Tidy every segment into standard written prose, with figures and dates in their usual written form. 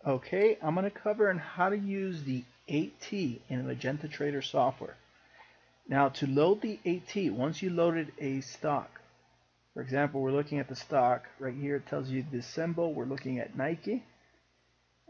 Okay, I'm going to cover on how to use the AT in Magenta Trader software. Now, to load the AT, once you loaded a stock, for example, we're looking at the stock right here. It tells you this symbol. We're looking at Nike.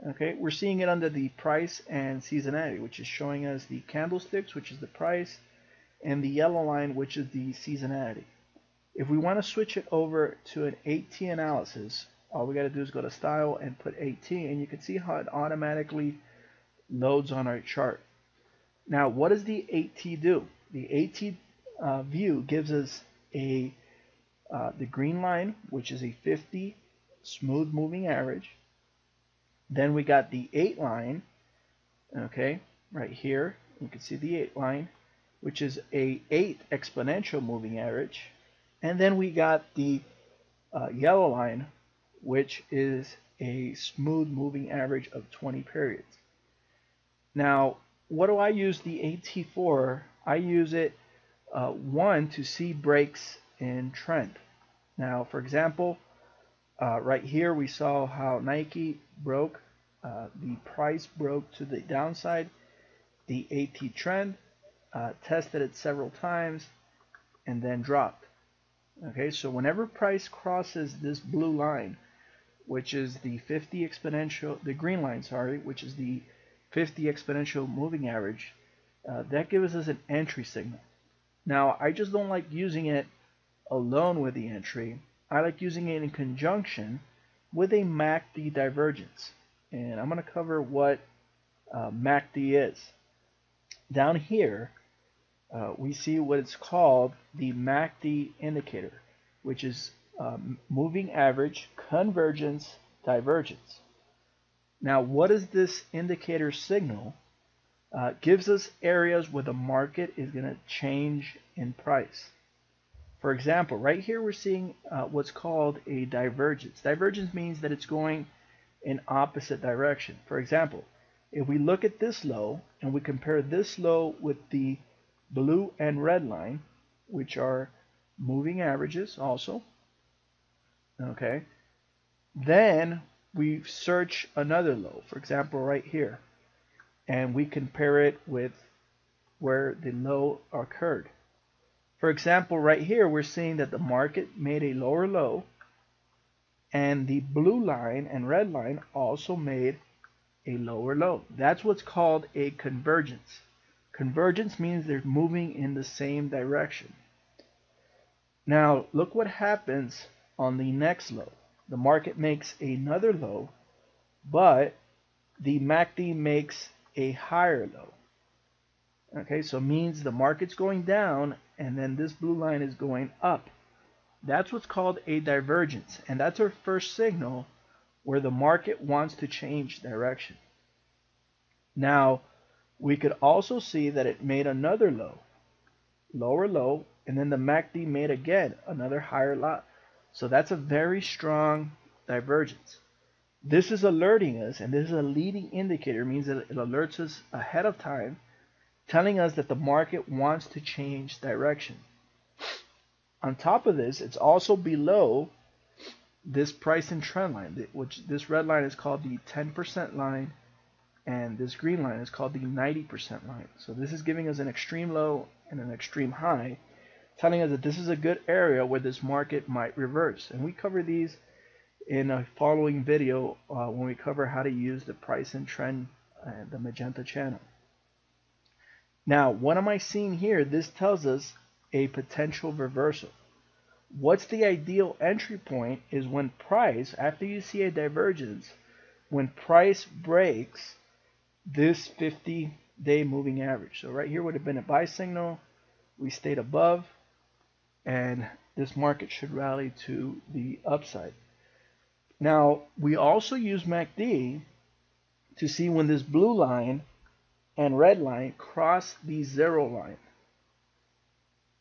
Okay, we're seeing it under the price and seasonality, which is showing us the candlesticks, which is the price, and the yellow line, which is the seasonality. If we want to switch it over to an AT analysis, all we got to do is go to Style and put AT, and you can see how it automatically loads on our chart. Now, what does the AT do? The AT view gives us the green line, which is a 50 smooth moving average. Then we got the 8 line, okay, right here. You can see the 8 line, which is a 8 exponential moving average. And then we got the yellow line, which is a smooth moving average of 20 periods. Now, what do I use the AT for? I use it, one, to see breaks in trend. Now, for example, right here we saw how Nike broke, the price broke to the downside, the AT trend, tested it several times, and then dropped. Okay, so whenever price crosses this blue line, which is the 50 exponential, the green line, sorry, which is the 50 exponential moving average, that gives us an entry signal. Now, I just don't like using it alone with the entry. I like using it in conjunction with a MACD divergence. And I'm going to cover what MACD is. Down here, we see what it's called the MACD indicator, which is moving average, convergence, divergence. Now, what does this indicator signal? Gives us areas where the market is going to change in price. For example, right here we're seeing what's called a divergence. Divergence means that it's going in opposite direction. For example, if we look at this low and we compare this low with the blue and red line, which are moving averages also, okay, then we search another low, for example right here, and we compare it with where the low occurred. For example, right here we're seeing that the market made a lower low, and the blue line and red line also made a lower low. That's what's called a convergence. Convergence means they're moving in the same direction. Now, look what happens on the next low. The market makes another low, but the MACD makes a higher low. Okay, so it means the market's going down and then this blue line is going up. That's what's called a divergence, and that's our first signal where the market wants to change direction. Now, we could also see that it made another low, lower low, and then the MACD made again another higher low. So that's a very strong divergence. This is alerting us, and this is a leading indicator, means that it alerts us ahead of time, telling us that the market wants to change direction. On top of this, it's also below this price and trend line, which this red line is called the 10% line, and this green line is called the 90% line. So this is giving us an extreme low and an extreme high, telling us that this is a good area where this market might reverse. And we cover these in a following video when we cover how to use the price and trend and the Magenta channel. Now, what am I seeing here? This tells us a potential reversal. What's the ideal entry point is when price, after you see a divergence, when price breaks this 50-day moving average. So right here would have been a buy signal. We stayed above, and this market should rally to the upside. Now, we also use MACD to see when this blue line and red line cross the zero line.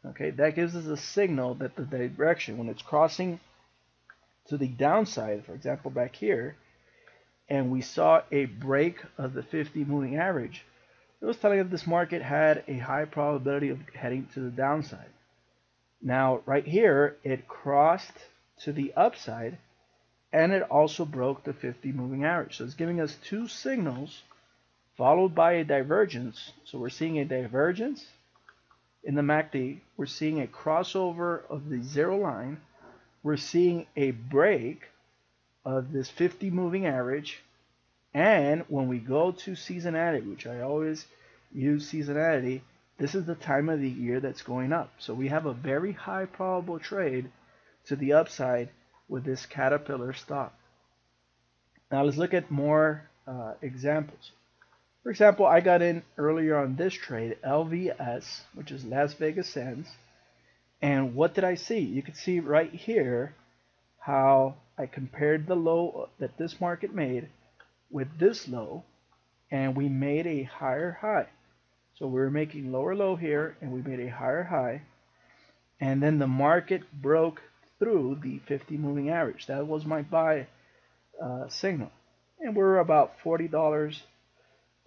Okay, that gives us a signal that the direction, when it's crossing to the downside, for example back here, and we saw a break of the 50 moving average, it was telling us this market had a high probability of heading to the downside. Now, right here, it crossed to the upside, and it also broke the 50 moving average. So it's giving us two signals followed by a divergence. So we're seeing a divergence in the MACD. We're seeing a crossover of the zero line. We're seeing a break of this 50 moving average. And when we go to seasonality, which I always use seasonality, this is the time of the year that's going up. So we have a very high probable trade to the upside with this Caterpillar stock. Now let's look at more examples. For example, I got in earlier on this trade, LVS, which is Las Vegas Sands. And what did I see? You can see right here how I compared the low that this market made with this low, and we made a higher high. So we were making lower low here, and we made a higher high. And then the market broke through the 50 moving average. That was my buy signal. And we're about $40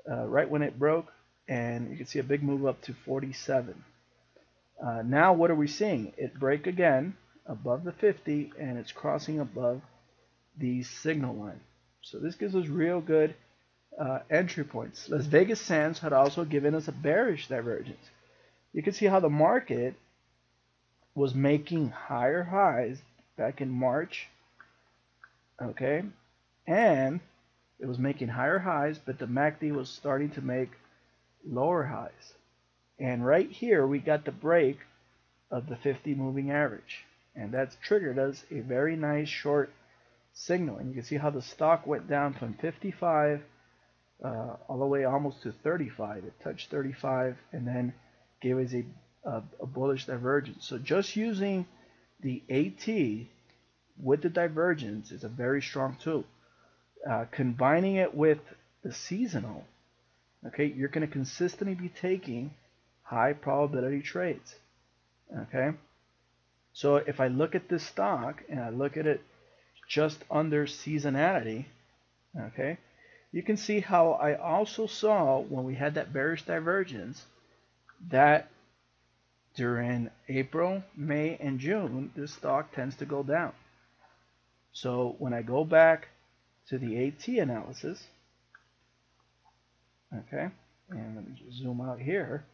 right when it broke, and you can see a big move up to 47. Now what are we seeing? It break again above the 50, and it's crossing above the signal line. So this gives us real good entry points. Las Vegas Sands had also given us a bearish divergence. You can see how the market was making higher highs back in March, okay, and it was making higher highs, but the MACD was starting to make lower highs. And right here we got the break of the 50 moving average, and that's triggered us a very nice short signal. And you can see how the stock went down from 55 all the way almost to 35. It touched 35 and then gave us a bullish divergence. So just using the AT with the divergence is a very strong tool. Combining it with the seasonal, okay, you're going to consistently be taking high probability trades. Okay, so if I look at this stock and I look at it just under seasonality, okay, you can see how I also saw when we had that bearish divergence that during April, May, and June, this stock tends to go down. So when I go back to the AT analysis, okay, and let me just zoom out here,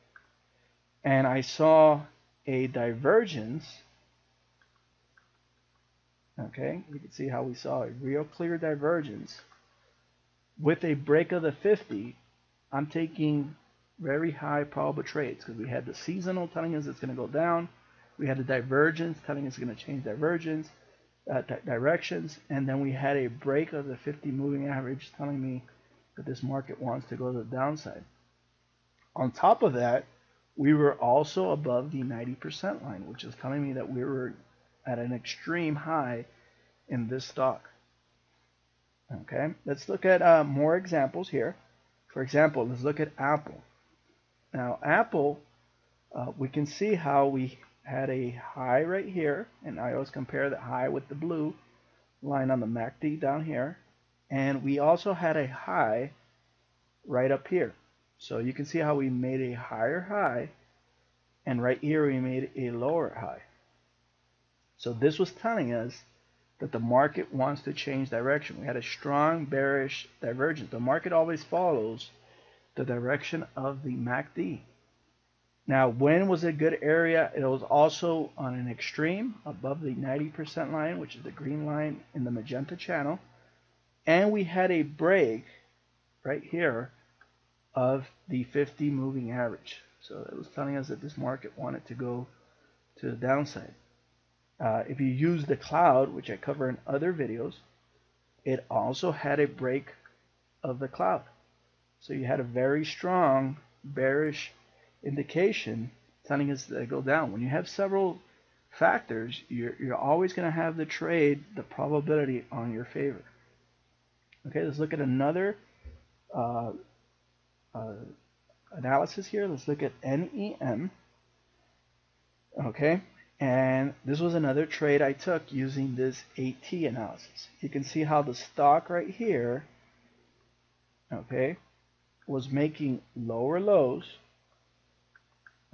and I saw a divergence, okay, you can see how we saw a real clear divergence with a break of the 50. I'm taking very high probable trades because we had the seasonal telling us it's going to go down, we had the divergence telling us it's going to change directions, and then we had a break of the 50 moving average telling me that this market wants to go to the downside. On top of that, we were also above the 90% line, which is telling me that we were at an extreme high in this stock. Okay, let's look at more examples here. For example, let's look at Apple. Now, Apple, we can see how we had a high right here, and I always compare the high with the blue line on the MACD down here, and we also had a high right up here. So you can see how we made a higher high, and right here we made a lower high. So this was telling us that the market wants to change direction. We had a strong bearish divergence. The market always follows the direction of the MACD. Now, when was a good area? It was also on an extreme above the 90% line, which is the green line in the magenta channel. And we had a break right here of the 50 moving average. So it was telling us that this market wanted to go to the downside. If you use the cloud, which I cover in other videos, it also had a break of the cloud. So you had a very strong bearish indication telling us to go down. When you have several factors, you're always going to have the trade, the probability on your favor. Okay, let's look at another analysis here. Let's look at NEM. Okay, and this was another trade I took using this AT analysis. You can see how the stock right here, okay, was making lower lows,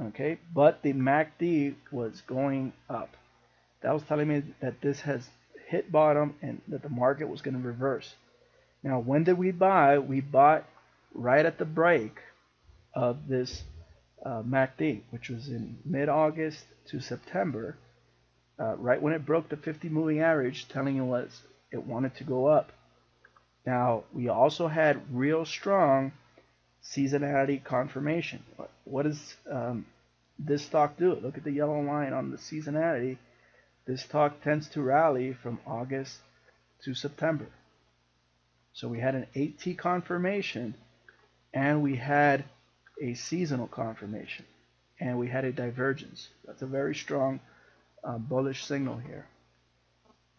okay, but the MACD was going up. That was telling me that this has hit bottom and that the market was going to reverse. Now, when did we buy? We bought right at the break of this MACD, which was in mid-August to September, right when it broke the 50 moving average, telling us it wanted to go up. Now, we also had real strong seasonality confirmation. What does this stock do? Look at the yellow line on the seasonality. This stock tends to rally from August to September. So we had an 8T confirmation, and we had a seasonal confirmation, and we had a divergence. That's a very strong bullish signal here.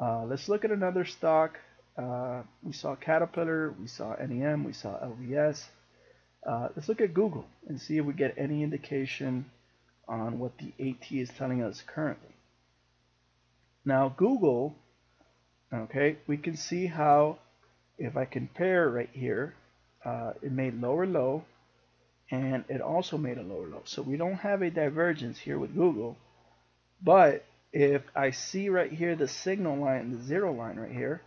Let's look at another stock. We saw Caterpillar, we saw NEM, we saw LVS. Let's look at Google and see if we get any indication on what the AT is telling us currently. Now Google, okay, we can see how, if I compare right here, it made lower low, and it also made a lower low. So we don't have a divergence here with Google, but if I see right here the signal line, the zero line right here,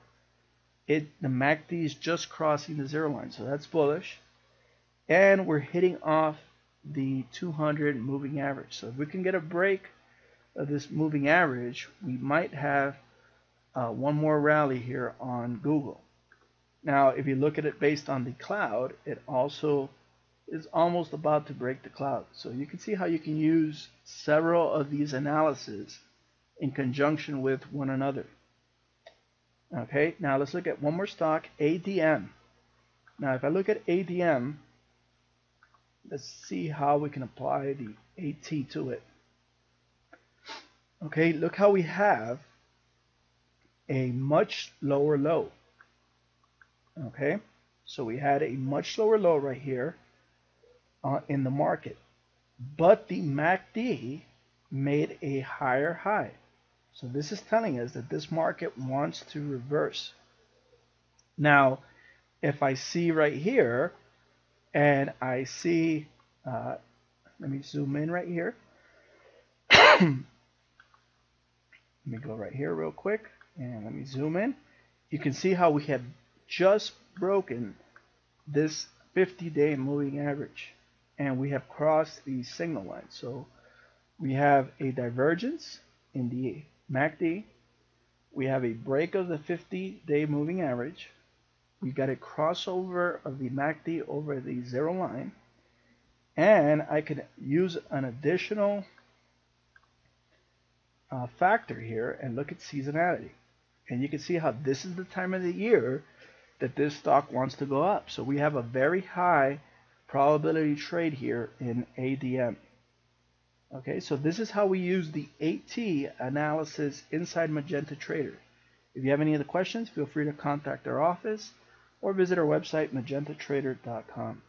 the MACD is just crossing the zero line, so that's bullish. And we're hitting off the 200 moving average. So if we can get a break of this moving average, we might have one more rally here on Google. Now, if you look at it based on the cloud, it also is almost about to break the cloud. So you can see how you can use several of these analyses in conjunction with one another. Okay, now let's look at one more stock, ADM. Now, if I look at ADM, let's see how we can apply the AT to it. Okay, look how we have a much lower low. Okay, so we had a much lower low right here in the market, but the MACD made a higher high. So this is telling us that this market wants to reverse. Now, if I see right here, and I see, let me zoom in right here. Let me go right here real quick, and let me zoom in. You can see how we have just broken this 50-day moving average, and we have crossed the signal line. So we have a divergence in the MACD. We have a break of the 50-day moving average. We got a crossover of the MACD over the zero line, and I could use an additional factor here and look at seasonality, and you can see how this is the time of the year that this stock wants to go up. So we have a very high probability trade here in ADM. Okay, so this is how we use the 8T analysis inside Magenta Trader. If you have any other questions, feel free to contact our office or visit our website, magentatrader.com.